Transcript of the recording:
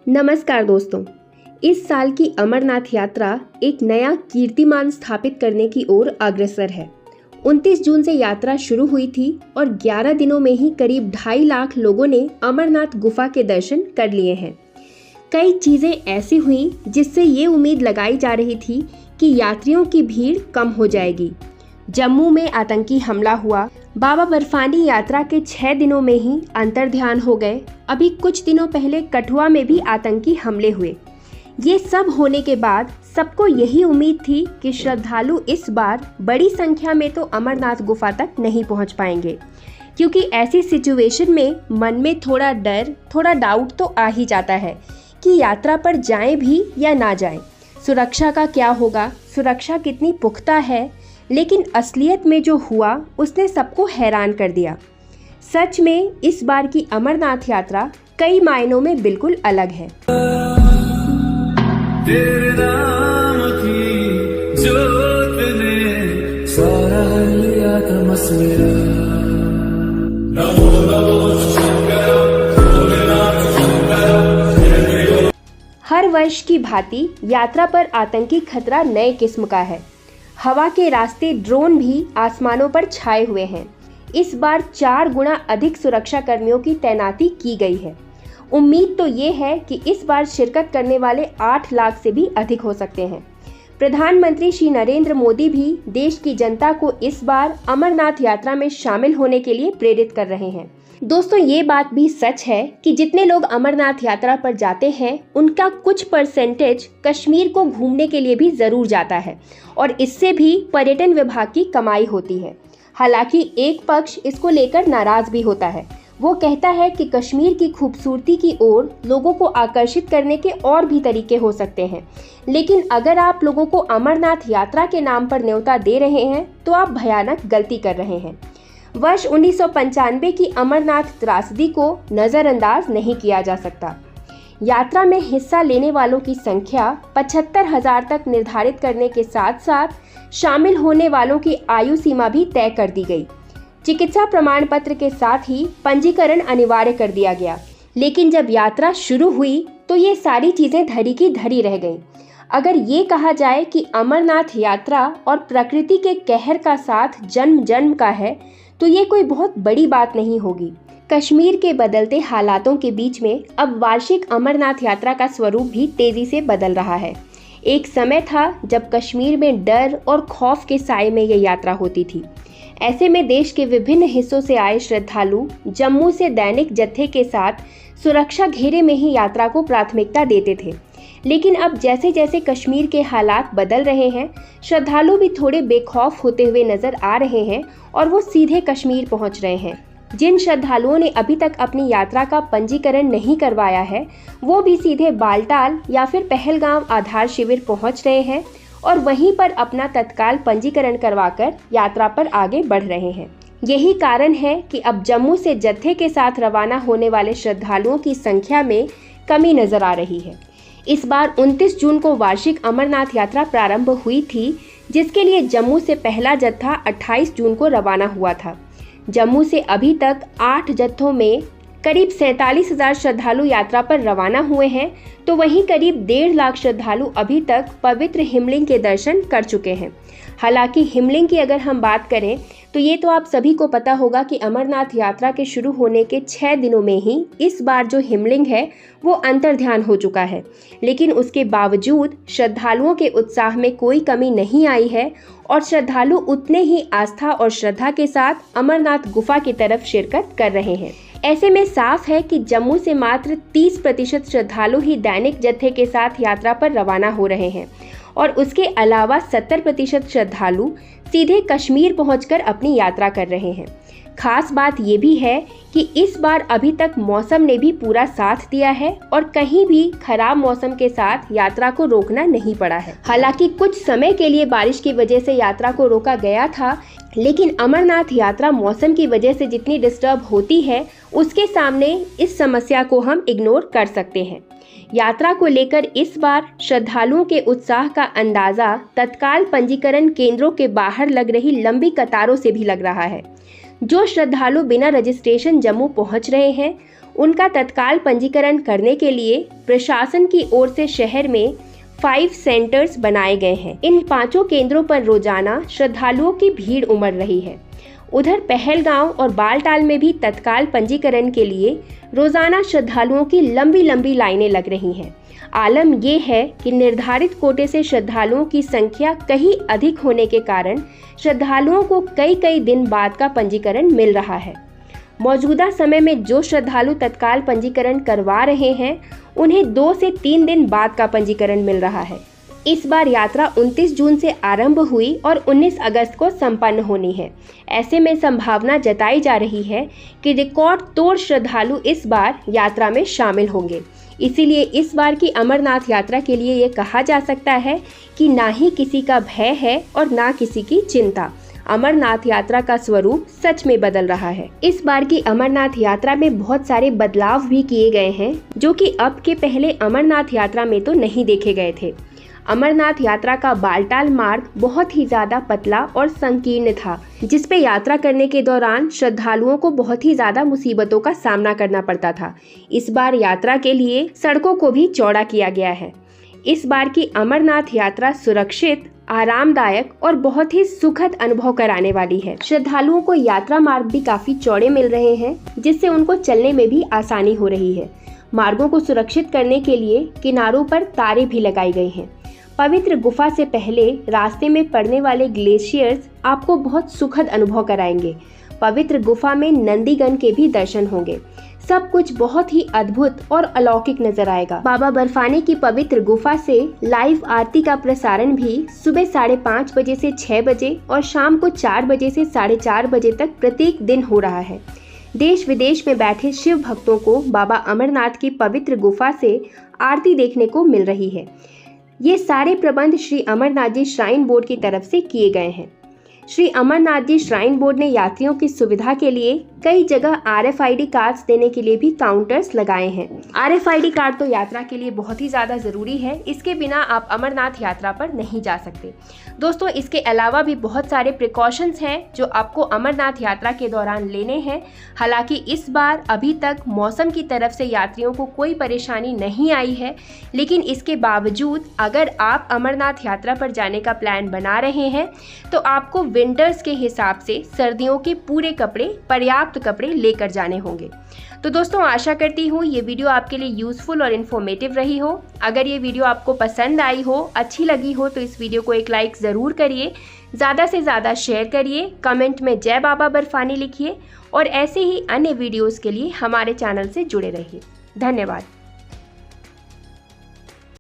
नमस्कार दोस्तों। इस साल की अमरनाथ यात्रा एक नया कीर्तिमान स्थापित करने की ओर अग्रसर है। 29 जून से यात्रा शुरू हुई थी और 11 दिनों में ही करीब 2.5 लाख लोगों ने अमरनाथ गुफा के दर्शन कर लिए हैं। कई चीजें ऐसी हुई जिससे ये उम्मीद लगाई जा रही थी कि यात्रियों की भीड़ कम हो जाएगी। जम्मू में आतंकी हमला हुआ, बाबा बर्फानी यात्रा के 6 दिनों में ही अंतर्ध्यान हो गए। अभी कुछ दिनों पहले कठुआ में भी आतंकी हमले हुए। ये सब होने के बाद सबको यही उम्मीद थी कि श्रद्धालु इस बार बड़ी संख्या में तो अमरनाथ गुफा तक नहीं पहुंच पाएंगे, क्योंकि ऐसी सिचुएशन में मन में थोड़ा डर, थोड़ा डाउट तो आ ही जाता है कि यात्रा पर जाएं भी या ना जाएं। सुरक्षा का क्या होगा, सुरक्षा कितनी पुख्ता है। लेकिन असलियत में जो हुआ उसने सबको हैरान कर दिया। सच में इस बार की अमरनाथ यात्रा कई मायनों में बिल्कुल अलग है। तेरे नाम की जोत ने सारा लिया था मसमेरा। हर वर्ष की भांति यात्रा पर आतंकी खतरा नए किस्म का है। हवा के रास्ते ड्रोन भी आसमानों पर छाए हुए हैं। इस बार 4 गुना अधिक सुरक्षा कर्मियों की तैनाती की गई है। उम्मीद तो ये है कि इस बार शिरकत करने वाले 8 लाख से भी अधिक हो सकते हैं। प्रधानमंत्री श्री नरेंद्र मोदी भी देश की जनता को इस बार अमरनाथ यात्रा में शामिल होने के लिए प्रेरित कर रहे हैं। दोस्तों, ये बात भी सच है कि जितने लोग अमरनाथ यात्रा पर जाते हैं उनका कुछ परसेंटेज कश्मीर को घूमने के लिए भी जरूर जाता है और इससे भी पर्यटन विभाग की कमाई होती है। हालांकि एक पक्ष इसको लेकर नाराज भी होता है। वो कहता है कि कश्मीर की खूबसूरती की ओर लोगों को आकर्षित करने के और भी तरीके हो सकते हैं। लेकिन अगर आप लोगों को अमरनाथ यात्रा के नाम पर न्योता दे रहे हैं तो आप भयानक गलती कर रहे हैं। वर्ष 1995 की अमरनाथ त्रासदी को नज़रअंदाज नहीं किया जा सकता। यात्रा में हिस्सा लेने वालों की संख्या 75,000 तक निर्धारित करने के साथ साथ शामिल होने वालों की आयु सीमा भी तय कर दी गई। चिकित्सा प्रमाण पत्र के साथ ही पंजीकरण अनिवार्य कर दिया गया। लेकिन जब यात्रा शुरू हुई तो ये सारी चीजें धरी की धरी रह गईं। अगर ये कहा जाए कि अमरनाथ यात्रा और प्रकृति के कहर का साथ जन्म जन्म का है तो ये कोई बहुत बड़ी बात नहीं होगी। कश्मीर के बदलते हालातों के बीच में अब वार्षिक अमरनाथ यात्रा का स्वरूप भी तेजी से बदल रहा है। एक समय था जब कश्मीर में डर और खौफ के साए में ये यात्रा होती थी। ऐसे में देश के विभिन्न हिस्सों से आए श्रद्धालु जम्मू से दैनिक जत्थे के साथ सुरक्षा घेरे में ही यात्रा को प्राथमिकता देते थे। लेकिन अब जैसे जैसे कश्मीर के हालात बदल रहे हैं, श्रद्धालु भी थोड़े बेखौफ होते हुए नजर आ रहे हैं और वो सीधे कश्मीर पहुंच रहे हैं। जिन श्रद्धालुओं ने अभी तक अपनी यात्रा का पंजीकरण नहीं करवाया है वो भी सीधे बालटाल या फिर पहलगाम आधार शिविर पहुंच रहे हैं और वहीं पर अपना तत्काल पंजीकरण करवाकर यात्रा पर आगे बढ़ रहे हैं। यही कारण है कि अब जम्मू से जत्थे के साथ रवाना होने वाले श्रद्धालुओं की संख्या में कमी नजर आ रही है। इस बार 29 जून को वार्षिक अमरनाथ यात्रा प्रारंभ हुई थी, जिसके लिए जम्मू से पहला जत्था 28 जून को रवाना हुआ था। जम्मू से अभी तक 8 जत्थों में करीब 47,000 श्रद्धालु यात्रा पर रवाना हुए हैं, तो वहीं करीब 1.5 लाख श्रद्धालु अभी तक पवित्र हिमलिंग के दर्शन कर चुके हैं। हालांकि हिमलिंग की अगर हम बात करें तो ये तो आप सभी को पता होगा कि अमरनाथ यात्रा के शुरू होने के 6 दिनों में ही इस बार जो हिमलिंग है वो अंतर्ध्यान हो चुका है। लेकिन उसके बावजूद श्रद्धालुओं के उत्साह में कोई कमी नहीं आई है और श्रद्धालु उतने ही आस्था और श्रद्धा के साथ अमरनाथ गुफा की तरफ शिरकत कर रहे हैं। ऐसे में साफ है कि जम्मू से मात्र 30% श्रद्धालु ही दैनिक जत्थे के साथ यात्रा पर रवाना हो रहे हैं और उसके अलावा 70% श्रद्धालु सीधे कश्मीर पहुंचकर अपनी यात्रा कर रहे हैं। खास बात ये भी है कि इस बार अभी तक मौसम ने भी पूरा साथ दिया है और कहीं भी खराब मौसम के साथ यात्रा को रोकना नहीं पड़ा है। हालांकि कुछ समय के लिए बारिश की वजह से यात्रा को रोका गया था, लेकिन अमरनाथ यात्रा मौसम की वजह से जितनी डिस्टर्ब होती है उसके सामने इस समस्या को हम इग्नोर कर सकते हैं। यात्रा को लेकर इस बार श्रद्धालुओं के उत्साह का अंदाजा तत्काल पंजीकरण केंद्रों के बाहर लग रही लंबी कतारों से भी लग रहा है। जो श्रद्धालु बिना रजिस्ट्रेशन जम्मू पहुंच रहे हैं उनका तत्काल पंजीकरण करने के लिए प्रशासन की ओर से शहर में 5 सेंटर्स बनाए गए हैं। इन 5 केंद्रों पर रोजाना श्रद्धालुओं की भीड़ उमड़ रही है। उधर पहलगांव और बालटाल में भी तत्काल पंजीकरण के लिए रोजाना श्रद्धालुओं की लंबी लंबी लाइनें लग रही हैं। आलम ये है कि निर्धारित कोटे से श्रद्धालुओं की संख्या कहीं अधिक होने के कारण श्रद्धालुओं को कई दिन बाद का पंजीकरण मिल रहा है। मौजूदा समय में जो श्रद्धालु तत्काल पंजीकरण करवा रहे हैं उन्हें 2 से 3 दिन बाद का पंजीकरण मिल रहा है। इस बार यात्रा 29 जून से आरंभ हुई और 19 अगस्त को संपन्न होनी है। ऐसे में संभावना जताई जा रही है कि रिकॉर्ड तोड़ श्रद्धालु इस बार यात्रा में शामिल होंगे। इसीलिए इस बार की अमरनाथ यात्रा के लिए ये कहा जा सकता है कि ना ही किसी का भय है और ना किसी की चिंता। अमरनाथ यात्रा का स्वरूप सच में बदल रहा है। इस बार की अमरनाथ यात्रा में बहुत सारे बदलाव भी किए गए हैं जो कि अब के पहले अमरनाथ यात्रा में तो नहीं देखे गए थे। अमरनाथ यात्रा का बालटाल मार्ग बहुत ही ज्यादा पतला और संकीर्ण था, जिस पे यात्रा करने के दौरान श्रद्धालुओं को बहुत ही ज्यादा मुसीबतों का सामना करना पड़ता था। इस बार यात्रा के लिए सड़कों को भी चौड़ा किया गया है। इस बार की अमरनाथ यात्रा सुरक्षित, आरामदायक और बहुत ही सुखद अनुभव कराने वाली है। श्रद्धालुओं को यात्रा मार्ग भी काफी चौड़े मिल रहे हैं, जिससे उनको चलने में भी आसानी हो रही है। मार्गों को सुरक्षित करने के लिए किनारों पर तारें भी लगाई गई हैं। पवित्र गुफा से पहले रास्ते में पड़ने वाले ग्लेशियर्स आपको बहुत सुखद अनुभव कराएंगे। पवित्र गुफा में नंदीगण के भी दर्शन होंगे। सब कुछ बहुत ही अद्भुत और अलौकिक नजर आएगा। बाबा बर्फानी की पवित्र गुफा से लाइव आरती का प्रसारण भी सुबह 5:30 बजे से 6 बजे और शाम को 4 बजे से 4:30 बजे तक प्रत्येक दिन हो रहा है। देश विदेश में बैठे शिव भक्तों को बाबा अमरनाथ की पवित्र गुफा से आरती देखने को मिल रही है। ये सारे प्रबंध श्री अमरनाथ जी श्राइन बोर्ड की तरफ से किए गए हैं। श्री अमरनाथ जी श्राइन बोर्ड ने यात्रियों की सुविधा के लिए कई जगह RFID कार्ड्स देने के लिए भी काउंटर्स लगाए हैं। RFID कार्ड तो यात्रा के लिए बहुत ही ज़्यादा ज़रूरी है। इसके बिना आप अमरनाथ यात्रा पर नहीं जा सकते। दोस्तों, इसके अलावा भी बहुत सारे प्रिकॉशंस हैं जो आपको अमरनाथ यात्रा के दौरान लेने हैं। हालांकि इस बार अभी तक मौसम की तरफ से यात्रियों को कोई परेशानी नहीं आई है, लेकिन इसके बावजूद अगर आप अमरनाथ यात्रा पर जाने का प्लान बना रहे हैं तो आपको विंटर्स के हिसाब से सर्दियों के पूरे कपड़े, पर्याप्त कपड़े लेकर जाने होंगे। तो दोस्तों, आशा करती हूँ ये वीडियो आपके लिए यूजफुल और इन्फॉर्मेटिव रही हो। अगर ये वीडियो आपको पसंद आई हो, अच्छी लगी हो, तो इस वीडियो को एक लाइक ज़रूर करिए, ज़्यादा से ज़्यादा शेयर करिए, कमेंट में जय बाबा बर्फानी लिखिए और ऐसे ही अन्य वीडियोज़ के लिए हमारे चैनल से जुड़े रहिए। धन्यवाद।